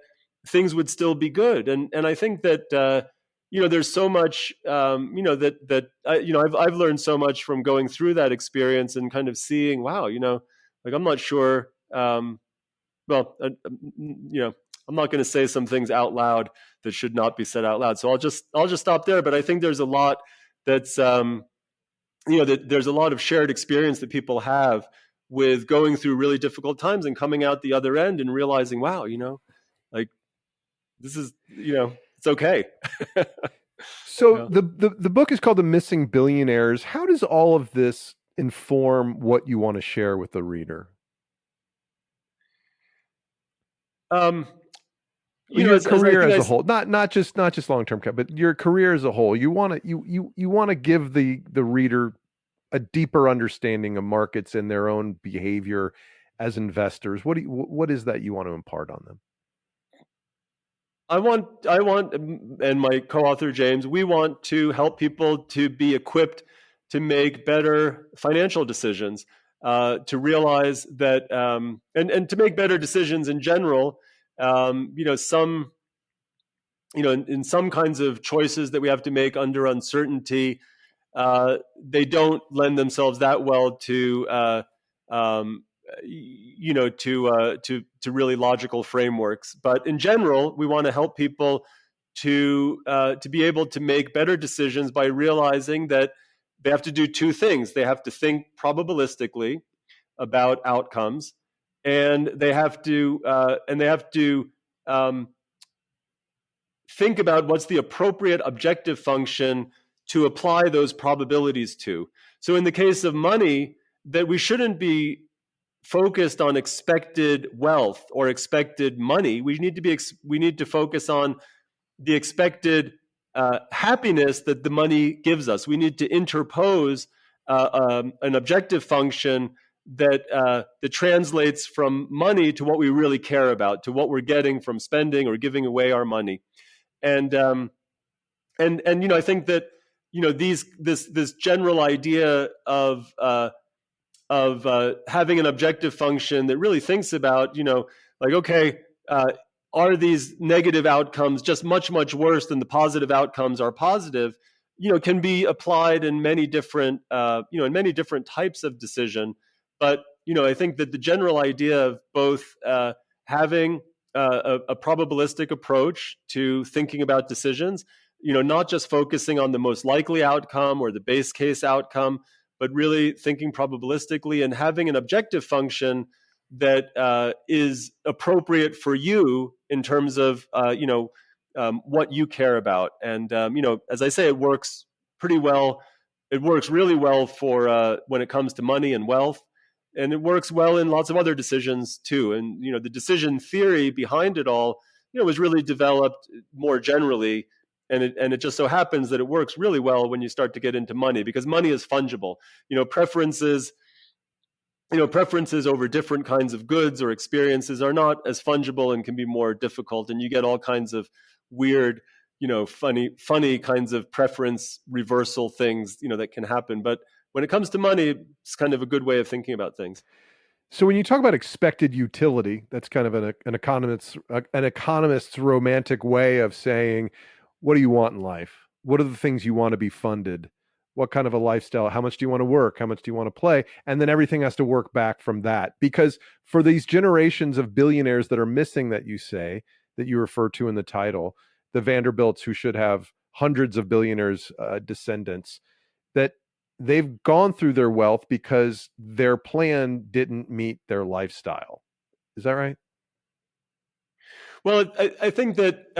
things would still be good. And I think that there's so much I've learned so much from going through that experience and kind of seeing, wow, like, I'm not sure. I'm not going to say some things out loud that should not be said out loud. So I'll just stop there. But I think there's a lot that's, that there's a lot of shared experience that people have with going through really difficult times and coming out the other end and realizing, wow, like this is, it's okay. So Yeah. the book is called The Missing Billionaires. How does all of this inform what you want to share with the reader? Um, Your as I career think as a whole, not just long-term care, but your career as a whole. You want to you want to give the reader a deeper understanding of markets and their own behavior as investors. What is that you want to impart on them? I want, and my co-author James, we want to help people to be equipped to make better financial decisions, to realize that, and to make better decisions in general. Some, in some kinds of choices that we have to make under uncertainty, they don't lend themselves that well to um, to really logical frameworks. But in general, we want to help people to be able to make better decisions by realizing that they have to do two things. They have to think probabilistically about outcomes, and they have to um, think about what's the appropriate objective function to apply those probabilities to. So in the case of money, that we shouldn't be focused on expected wealth or expected money. We need to focus on the expected happiness that the money gives us. We need to interpose an objective function that translates from money to what we really care about, to what we're getting from spending or giving away our money. And I think that this general idea of having an objective function that really thinks about, like, okay, are these negative outcomes just much worse than the positive outcomes are positive, can be applied in many different in many different types of decision. But I think that the general idea of both having a probabilistic approach to thinking about decisions, not just focusing on the most likely outcome or the base case outcome, but really thinking probabilistically and having an objective function that is appropriate for you in terms of what you care about. And as I say, it works pretty well. It works really well for when it comes to money and wealth, and it works well in lots of other decisions too. And the decision theory behind it all, was really developed more generally. And it just so happens that it works really well when you start to get into money, because money is fungible. Preferences over different kinds of goods or experiences are not as fungible and can be more difficult. And you get all kinds of weird, funny kinds of preference reversal things, that can happen. But when it comes to money, it's kind of a good way of thinking about things. So when you talk about expected utility, that's kind of an economist's romantic way of saying, what do you want in life? What are the things you want to be funded? What kind of a lifestyle? How much do you want to work? How much do you want to play? And then everything has to work back from that. Because for these generations of billionaires that are missing, that you say, that you refer to in the title, the Vanderbilts, who should have hundreds of billionaires descendants, that they've gone through their wealth because their plan didn't meet their lifestyle. Is that right? Well, I think that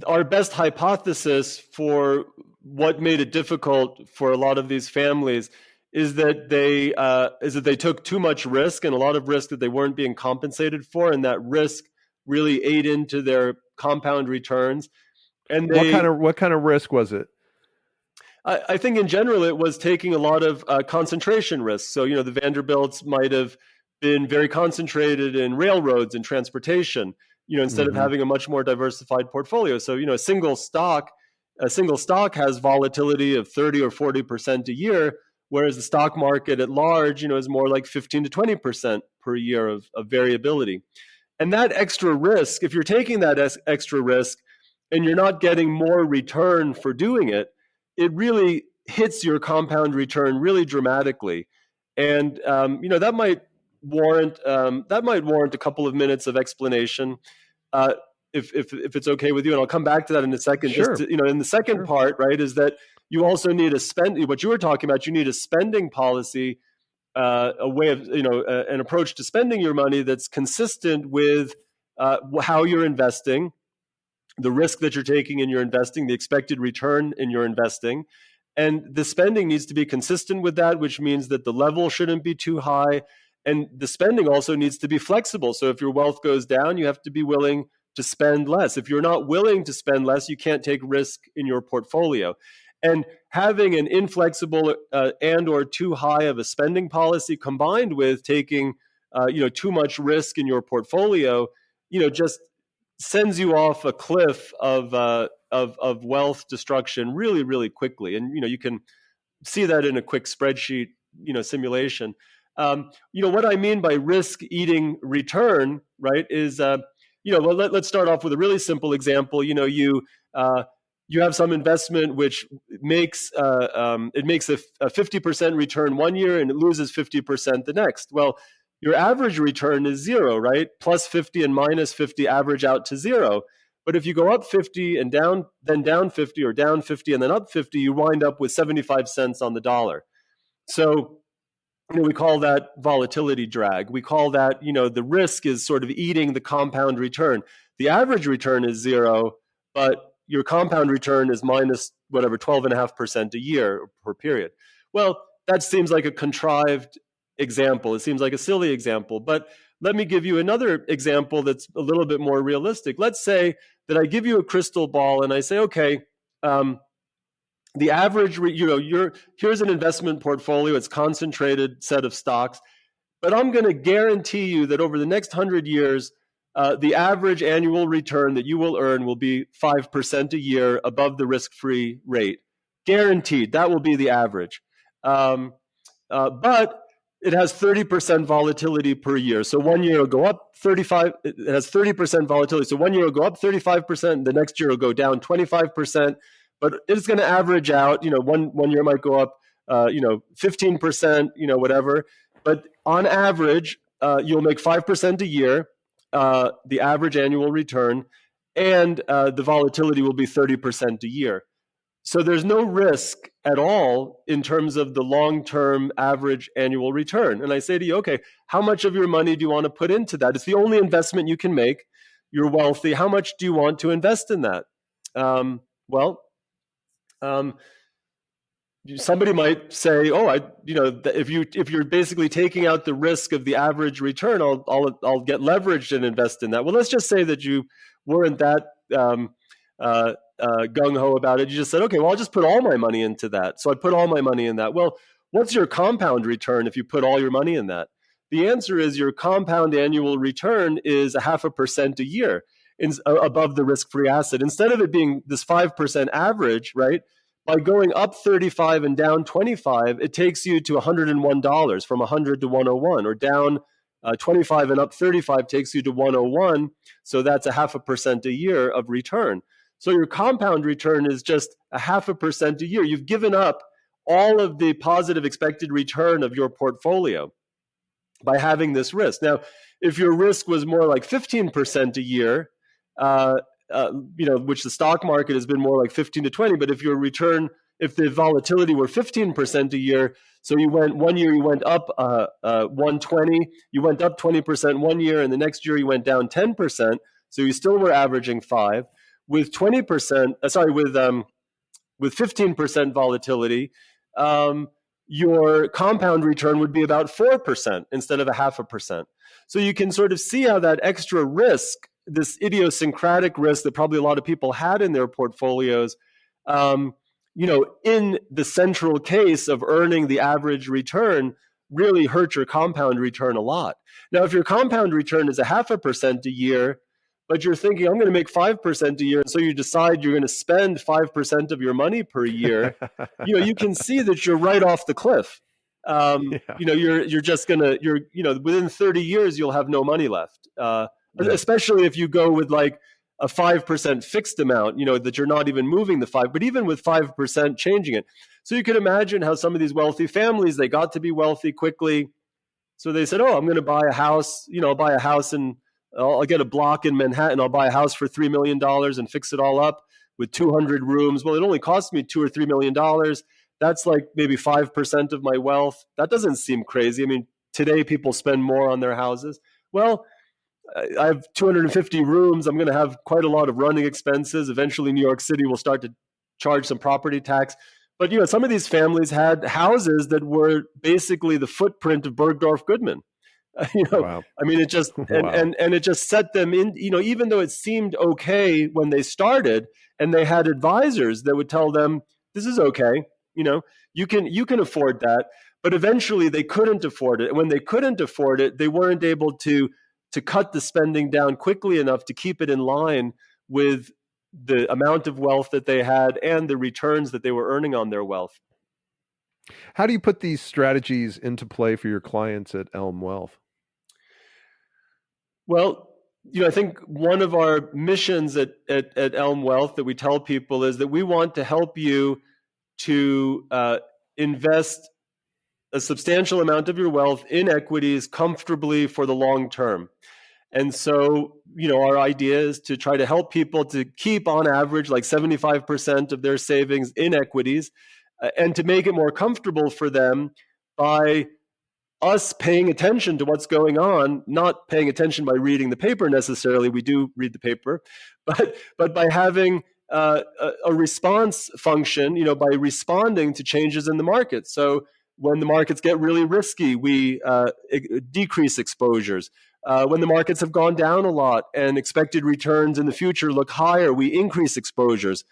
our best hypothesis for what made it difficult for a lot of these families is that they took too much risk, and a lot of risk that they weren't being compensated for, and that risk really ate into their compound returns. And what kind of risk was it? I think in general it was taking a lot of concentration risks. So the Vanderbilts might have been very concentrated in railroads and transportation, instead of having a much more diversified portfolio. So a single stock has volatility of 30 or 40% a year, whereas the stock market at large, is more like 15 to 20% per year of variability. And that extra risk, if you're taking that extra risk and you're not getting more return for doing it, it really hits your compound return really dramatically. And that might warrant a couple of minutes of explanation, if it's okay with you. And I'll come back to that in a second. Sure. Just to, in the second part, right, is that you also need what you were talking about. You need a spending policy a way of, an approach to spending your money that's consistent with how you're investing, the risk that you're taking in your investing, the expected return in your investing. And the spending needs to be consistent with that, which means that the level shouldn't be too high. And the spending also needs to be flexible. So if your wealth goes down, you have to be willing to spend less. If you're not willing to spend less, you can't take risk in your portfolio. And having an inflexible and or too high of a spending policy combined with taking too much risk in your portfolio, just sends you off a cliff of wealth destruction really, really quickly. And you can see that in a quick spreadsheet simulation. What I mean by risk eating return, right, is let's start off with a really simple example. You have some investment which makes a 50% return one year and it loses 50% the next. Well, your average return is zero, right? Plus 50 and minus 50 average out to zero. But if you go up 50 and down, then down 50, or down 50 and then up 50, you wind up with 75 cents on the dollar. So we call that volatility drag. We call that, the risk is sort of eating the compound return. The average return is zero, but your compound return is minus whatever, 12.5% a year per period. Well, that seems like a contrived example. It seems like a silly example, but let me give you another example that's a little bit more realistic. Let's say that I give you a crystal ball and I say, okay, the average, here's an investment portfolio. It's concentrated set of stocks, but I'm going to guarantee you that over the next 100 years, the average annual return that you will earn will be 5% a year above the risk-free rate. Guaranteed. That will be the average. But it has 30% volatility per year. So one year it'll go up 35. It has 30% volatility. So one year it'll go up 35%. The next year it'll go down 25%. But it's going to average out. One year might go up, 15%. Whatever. But on average, you'll make 5% a year. The average annual return, and the volatility will be 30% a year. So there's no risk at all in terms of the long-term average annual return. And I say to you, okay, how much of your money do you want to put into that? It's the only investment you can make. You're wealthy. How much do you want to invest in that? Somebody might say, if you're basically taking out the risk of the average return, I'll get leveraged and invest in that. Well, let's just say that you weren't that gung-ho about it. You just said, okay, well, I'll just put all my money into that. So I put all my money in that. Well, what's your compound return if you put all your money in that? The answer is your compound annual return is 0.5% a year above the risk-free asset. Instead of it being this 5% average, right? By going up 35 and down 25, it takes you to $101, from 100 to 101, or down 25 and up 35 takes you to 101. So that's 0.5% a year of return. So your compound return is just 0.5% a year. You've given up all of the positive expected return of your portfolio by having this risk. Now, if your risk was more like 15% a year, which the stock market has been more like 15 to 20. But if your return, if the volatility were 15% a year, so you went up 120, you went up 20% one year, and the next year you went down 10%. So you still were averaging 5 with 20%. With 15% volatility, your compound return would be about 4% instead of 0.5%. So you can sort of see how that extra risk, this idiosyncratic risk that probably a lot of people had in their portfolios, in the central case of earning the average return, really hurt your compound return a lot. Now, if your compound return is 0.5% a year, but you're thinking, I'm going to make 5% a year, and so you decide you're going to spend 5% of your money per year, you can see that you're right off the cliff. You're just going to, within 30 years, you'll have no money left. Especially if you go with like a 5% fixed amount, that you're not even moving the 5, but even with 5% changing it. So you can imagine how some of these wealthy families, they got to be wealthy quickly. So they said, I'm going to buy a house, I'll buy a house and I'll get a block in Manhattan. I'll buy a house for $3 million and fix it all up with 200 rooms. Well, it only cost me $2 or $3 million, that's like maybe 5% of my wealth. That doesn't seem crazy. I mean, today people spend more on their houses. Well, I have 250 rooms. I'm going to have quite a lot of running expenses. Eventually, New York City will start to charge some property tax. But some of these families had houses that were basically the footprint of Bergdorf Goodman. Wow. I mean, it just Wow. and it just set them in. Even though it seemed okay when they started, and they had advisors that would tell them this is okay. You can afford that. But eventually, they couldn't afford it. And when they couldn't afford it, they weren't able to cut the spending down quickly enough to keep it in line with the amount of wealth that they had and the returns that they were earning on their wealth. How do you put these strategies into play for your clients at Elm Wealth? Well, I think one of our missions at Elm Wealth that we tell people is that we want to help you to invest a substantial amount of your wealth in equities comfortably for the long term. And so, our idea is to try to help people to keep on average like 75% of their savings in equities, and to make it more comfortable for them by us paying attention to what's going on, not paying attention by reading the paper necessarily. We do read the paper, but by having a response function, by responding to changes in the market. So when the markets get really risky, we decrease exposures. When the markets have gone down a lot and expected returns in the future look higher, we increase exposures.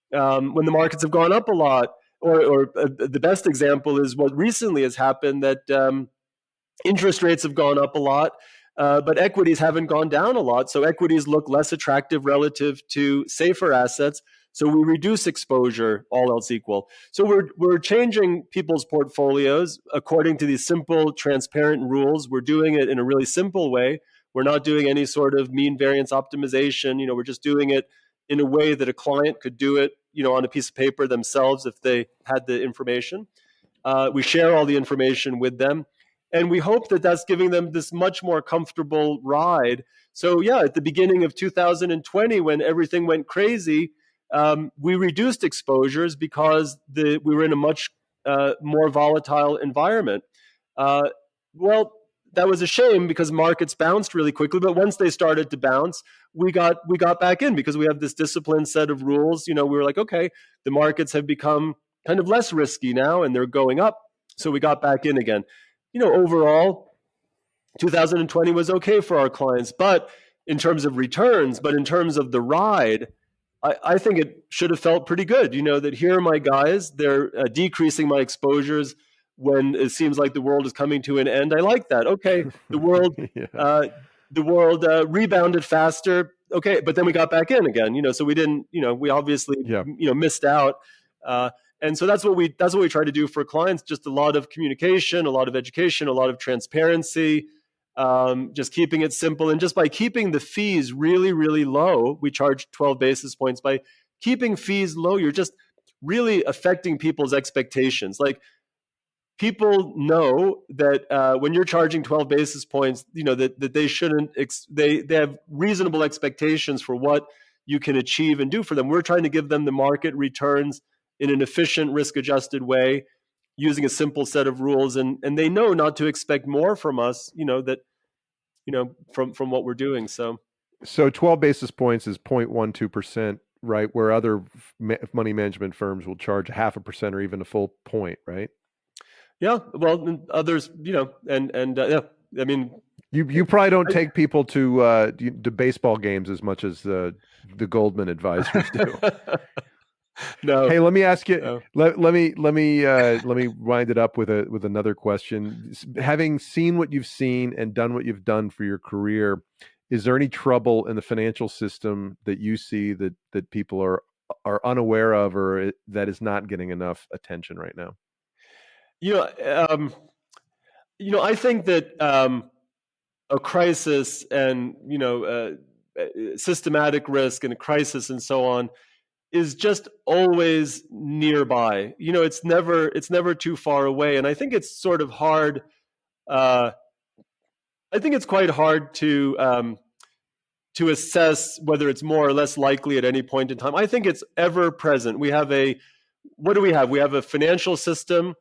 When the markets have gone up a lot, or the best example is what recently has happened, that interest rates have gone up a lot, but equities haven't gone down a lot. So equities look less attractive relative to safer assets. So we reduce exposure, all else equal. So we're changing people's portfolios according to these simple, transparent rules. We're doing it in a really simple way. We're not doing any sort of mean variance optimization. We're just doing it in a way that a client could do it, on a piece of paper themselves if they had the information. We share all the information with them. And we hope that that's giving them this much more comfortable ride. So yeah, at the beginning of 2020, when everything went crazy, we reduced exposures because we were in a much more volatile environment. Well, that was a shame because markets bounced really quickly. But once they started to bounce, we got back in because we have this disciplined set of rules. We were like, okay, the markets have become kind of less risky now, and they're going up. So we got back in again. Overall, 2020 was okay for our clients, but in terms of returns, but in terms of the ride, I think it should have felt pretty good. That here are my guys, they're decreasing my exposures when it seems like the world is coming to an end. I like that. Okay, the world, Yeah. the world rebounded faster. Okay, but then we got back in again. So we didn't. We obviously Yeah. missed out. And so that's what we try to do for clients. Just a lot of communication, a lot of education, a lot of transparency, just keeping it simple. And just by keeping the fees really, really low, we charge 12 basis points. By keeping fees low, you're just really affecting people's expectations. Like, people know that when you're charging 12 basis points, that they shouldn't, they have reasonable expectations for what you can achieve and do for them. We're trying to give them the market returns in an efficient, risk-adjusted way, using a simple set of rules, and they know not to expect more from us, from what we're doing. So 12 basis points is 0.12%, right? Where other money management firms will charge 0.5% or even a full point, right? yeah, well, others, yeah, I mean, you probably don't take people to baseball games as much as the Goldman advisors do. No. Hey, let me ask you. No. Let me wind it up with another question. Having seen what you've seen and done what you've done for your career, is there any trouble in the financial system that you see that people are unaware of, or that is not getting enough attention right now? I think that a crisis and systematic risk and a crisis and so on is just always nearby. It's never too far away, and I think it's sort of hard. I think it's quite hard to assess whether it's more or less likely at any point in time. I think it's ever present. We have a what do we have? We have a financial system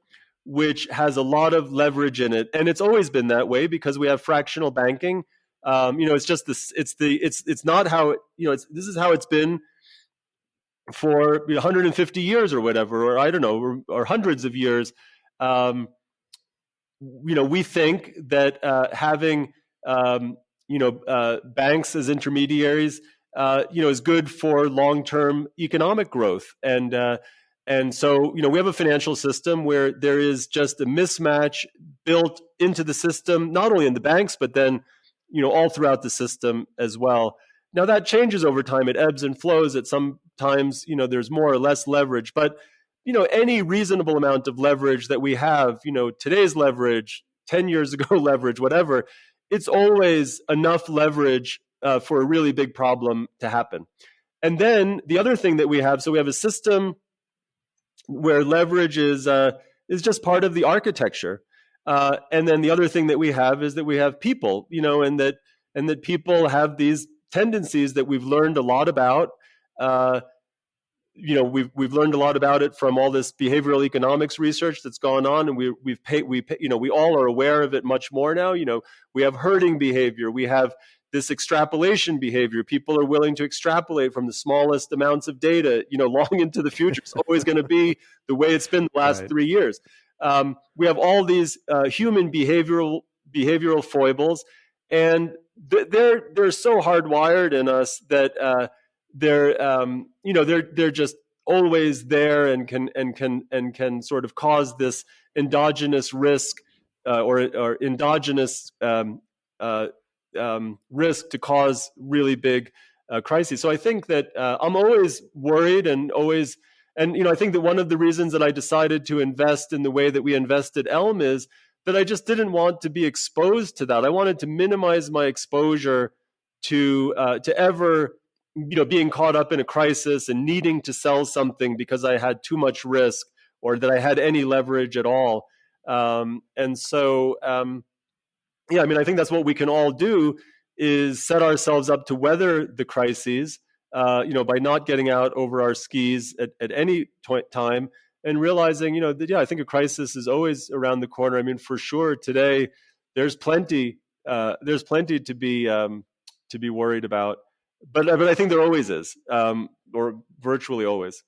which has a lot of leverage in it, and it's always been that way because we have fractional banking. It's just this. It's not how this is how it's been for 150 years or whatever, or I don't know, or hundreds of years. Um, we think that having banks as intermediaries, is good for long-term economic growth, and so we have a financial system where there is just a mismatch built into the system, not only in the banks, but then all throughout the system as well. Now that changes over time; it ebbs and flows. At some times, there's more or less leverage, but any reasonable amount of leverage that we have, today's leverage, 10 years ago leverage, whatever, it's always enough leverage for a really big problem to happen. And then the other thing that we have, so we have a system where leverage is just part of the architecture. And then the other thing that we have is that we have people, and that people have these tendencies that we've learned a lot about. We've learned a lot about it from all this behavioral economics research that's gone on, and we all are aware of it much more now. We have herding behavior, we have this extrapolation behavior. People are willing to extrapolate from the smallest amounts of data, long into the future. It's always going to be the way it's been the last Right. 3 years. We have all these human behavioral foibles, and they're so hardwired in us that they're just always there and can sort of cause this endogenous risk or endogenous risk to cause really big crises. So I think that I'm always worried and I think that one of the reasons that I decided to invest in the way that we invested Elm is that I just didn't want to be exposed to that. I wanted to minimize my exposure to ever being caught up in a crisis and needing to sell something because I had too much risk or that I had any leverage at all. And so, I think that's what we can all do is set ourselves up to weather the crises, by not getting out over our skis at any time and realizing, that, I think a crisis is always around the corner. I mean, for sure today, there's plenty to be worried about. But I think there always is, or virtually always.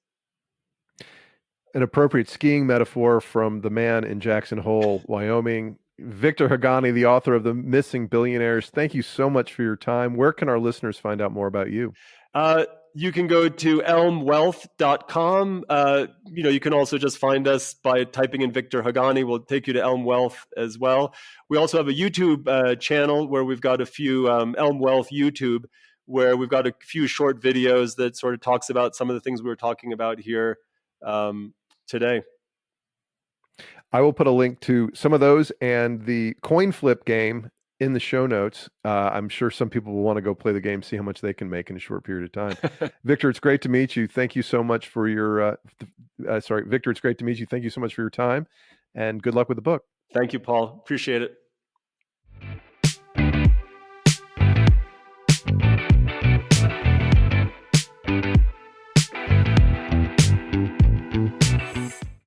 An appropriate skiing metaphor from the man in Jackson Hole, Wyoming. Victor Haghani, the author of The Missing Billionaires. Thank you so much for your time. Where can our listeners find out more about you? You can go to elmwealth.com. You can also just find us by typing in Victor Haghani. We'll take you to Elm Wealth as well. We also have a YouTube channel where we've got a few Elm Wealth YouTube, where we've got a few short videos that sort of talks about some of the things we were talking about here today. I will put a link to some of those and the coin flip game in the show notes. I'm sure some people will want to go play the game, see how much they can make in a short period of time. Victor, it's great to meet you. Thank you so much for your, Victor, it's great to meet you. Thank you so much for your time and good luck with the book. Thank you, Paul. Appreciate it.